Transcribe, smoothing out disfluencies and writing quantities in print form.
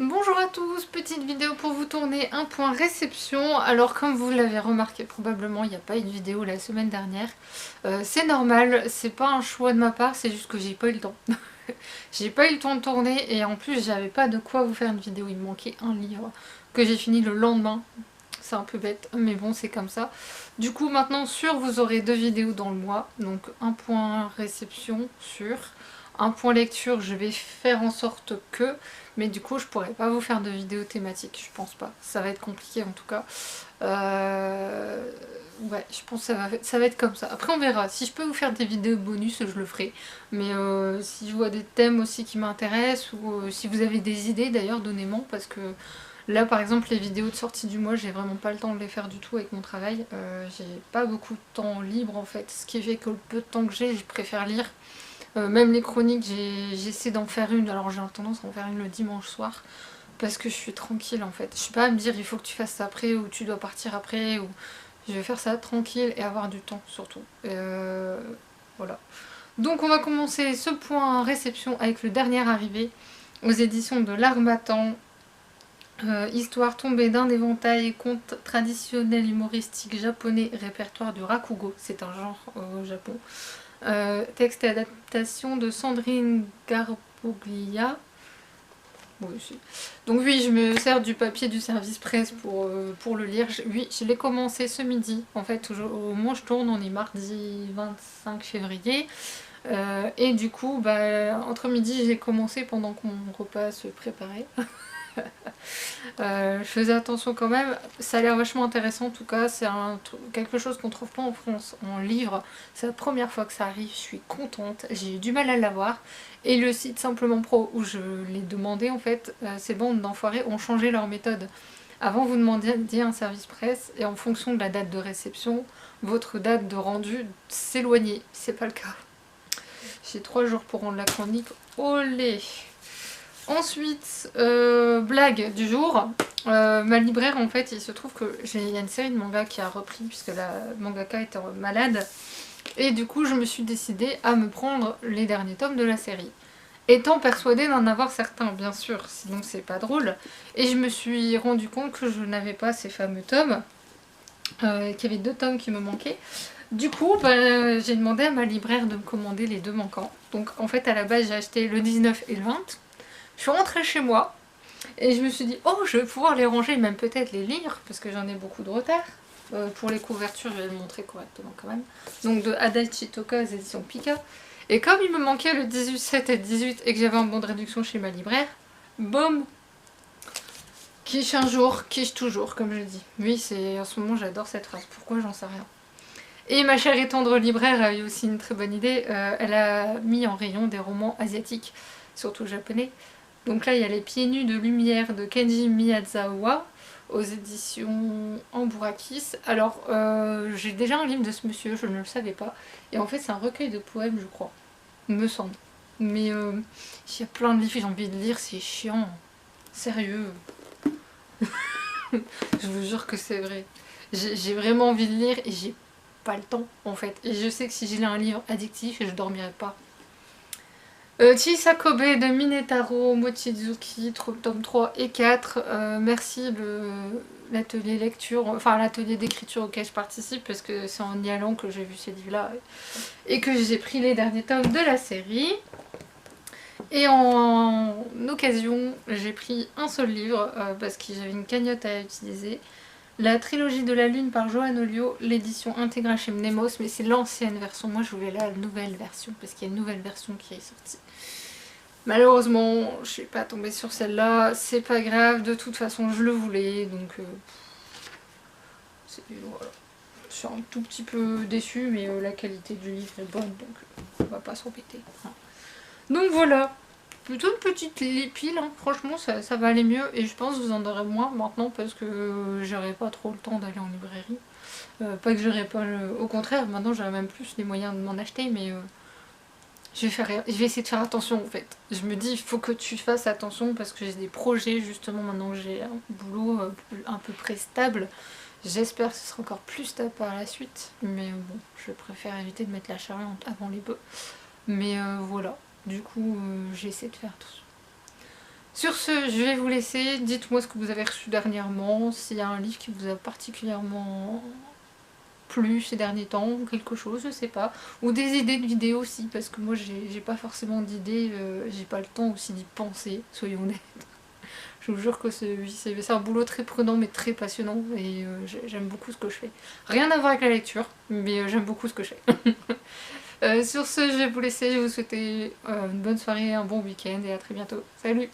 Bonjour à tous, petite vidéo pour vous tourner un point réception. Alors comme vous l'avez remarqué probablement, il n'y a pas eu de vidéo la semaine dernière. C'est normal, c'est pas un choix de ma part, c'est juste que j'ai pas eu le temps. J'ai pas eu le temps de tourner et en plus j'avais pas de quoi vous faire une vidéo, il me manquait un livre que j'ai fini le lendemain. C'est un peu bête, mais bon c'est comme ça. Du coup maintenant sûr vous aurez 2 vidéos dans le mois, donc un point réception sûr. Un point lecture, je vais faire en sorte que, mais du coup je pourrais pas vous faire de vidéo thématique, je pense pas. Ça va être compliqué en tout cas. Ouais, je pense que ça va être comme ça. Après on verra, si je peux vous faire des vidéos bonus, je le ferai. Mais si je vois des thèmes aussi qui m'intéressent, ou si vous avez des idées d'ailleurs, donnez-moi, parce que là par exemple les vidéos de sortie du mois, j'ai vraiment pas le temps de les faire du tout avec mon travail. J'ai pas beaucoup de temps libre en fait, ce qui fait que le peu de temps que j'ai, je préfère lire. Même les chroniques, j'essaie d'en faire une, alors j'ai tendance à en faire une le dimanche soir, parce que je suis tranquille en fait. Je suis pas à me dire il faut que tu fasses ça après, ou tu dois partir après, ou je vais faire ça tranquille et avoir du temps surtout. Voilà. Donc on va commencer ce point réception avec le dernier arrivé, aux éditions de l'Harmattan. Histoire tombée d'un éventail, conte traditionnel humoristique japonais, répertoire du rakugo, c'est un genre au Japon. Texte et adaptation de Sandrine Garboglia. Oui, donc oui, je me sers du papier du service presse pour le lire. Oui, je l'ai commencé ce midi. En fait, au moment où je tourne, on est mardi 25 février. Et du coup, entre midi, j'ai commencé pendant que mon repas se préparait. Je faisais attention quand même, ça a l'air vachement intéressant en tout cas, c'est quelque chose qu'on trouve pas en France en livre, c'est la première fois que ça arrive, je suis contente, j'ai eu du mal à l'avoir, et le site Simplement Pro où je l'ai demandé en fait, ces bandes d'enfoirés ont changé leur méthode. Avant vous demandiez un service presse et en fonction de la date de réception, votre date de rendu s'éloignait, c'est pas le cas. J'ai 3 jours pour rendre la chronique, olé. Ensuite, blague du jour. Ma libraire, en fait, il se trouve que il y a une série de mangas qui a repris puisque la mangaka était malade. Et du coup, je me suis décidée à me prendre les derniers tomes de la série. Étant persuadée d'en avoir certains, bien sûr, sinon c'est pas drôle. Et je me suis rendu compte que je n'avais pas ces fameux tomes, qu'il y avait 2 tomes qui me manquaient. Du coup, j'ai demandé à ma libraire de me commander les 2 manquants. Donc en fait, à la base, j'ai acheté le 19 et le 20. Je suis rentrée chez moi et je me suis dit, oh, je vais pouvoir les ranger, même peut-être les lire, parce que j'en ai beaucoup de retard. Pour les couvertures, je vais le montrer correctement quand même. Donc de Adachi Toka aux éditions Pika. Et comme il me manquait le 18-7 et 18 et que j'avais un bon de réduction chez ma libraire, boum, quiche un jour, quiche toujours, comme je dis. Oui, en ce moment, j'adore cette phrase. Pourquoi, j'en sais rien. Et ma chère et tendre libraire a eu aussi une très bonne idée. Elle a mis en rayon des romans asiatiques, surtout japonais. Donc là, il y a Les Pieds Nus de Lumière de Kenji Miyazawa aux éditions Ambourakis. Alors, j'ai déjà un livre de ce monsieur, je ne le savais pas. Et en fait, c'est un recueil de poèmes, je crois. Me semble. Mais il y a plein de livres que j'ai envie de lire, c'est chiant. Sérieux. Je vous jure que c'est vrai. J'ai vraiment envie de lire et j'ai pas le temps, en fait. Et je sais que si j'ai lu un livre addictif, je dormirai pas. Chisakobe de Minetaro Mochizuki, tome 3 et 4. Merci l'atelier lecture, enfin l'atelier d'écriture auquel je participe, parce que c'est en y allant que j'ai vu ces livres-là et que j'ai pris les derniers tomes de la série. Et en occasion, j'ai pris un seul livre parce que j'avais une cagnotte à utiliser. La trilogie de la lune par Johan Olio, l'édition intégrale chez Mnemos, mais c'est l'ancienne version. Moi je voulais la nouvelle version parce qu'il y a une nouvelle version qui est sortie. Malheureusement, je suis pas tombée sur celle-là, c'est pas grave, de toute façon je le voulais, donc voilà. Je suis un tout petit peu déçue, mais la qualité du livre est bonne, donc on va pas s'embêter. Donc voilà, plutôt une petite pile, hein. Franchement ça va aller mieux, et je pense que vous en aurez moins maintenant parce que j'aurai pas trop le temps d'aller en librairie. Pas que j'aurais pas au contraire, maintenant j'aurais même plus les moyens de m'en acheter, mais je vais essayer de faire attention en fait. Je me dis, il faut que tu fasses attention parce que j'ai des projets justement maintenant que j'ai un boulot un peu près stable. J'espère que ce sera encore plus stable par la suite. Mais bon, je préfère éviter de mettre la charrue avant les bœufs. Mais voilà, du coup j'essaie de faire attention. Sur ce, je vais vous laisser. Dites-moi ce que vous avez reçu dernièrement, s'il y a un livre qui vous a particulièrement plu ces derniers temps, ou quelque chose, je sais pas. Ou des idées de vidéos aussi, parce que moi j'ai pas forcément d'idées, j'ai pas le temps aussi d'y penser, soyons honnêtes. Je vous jure que c'est un boulot très prenant mais très passionnant et j'aime beaucoup ce que je fais. Rien à voir avec la lecture, mais j'aime beaucoup ce que je fais. Sur ce, je vais vous laisser, je vais vous souhaiter une bonne soirée, un bon week-end et à très bientôt. Salut!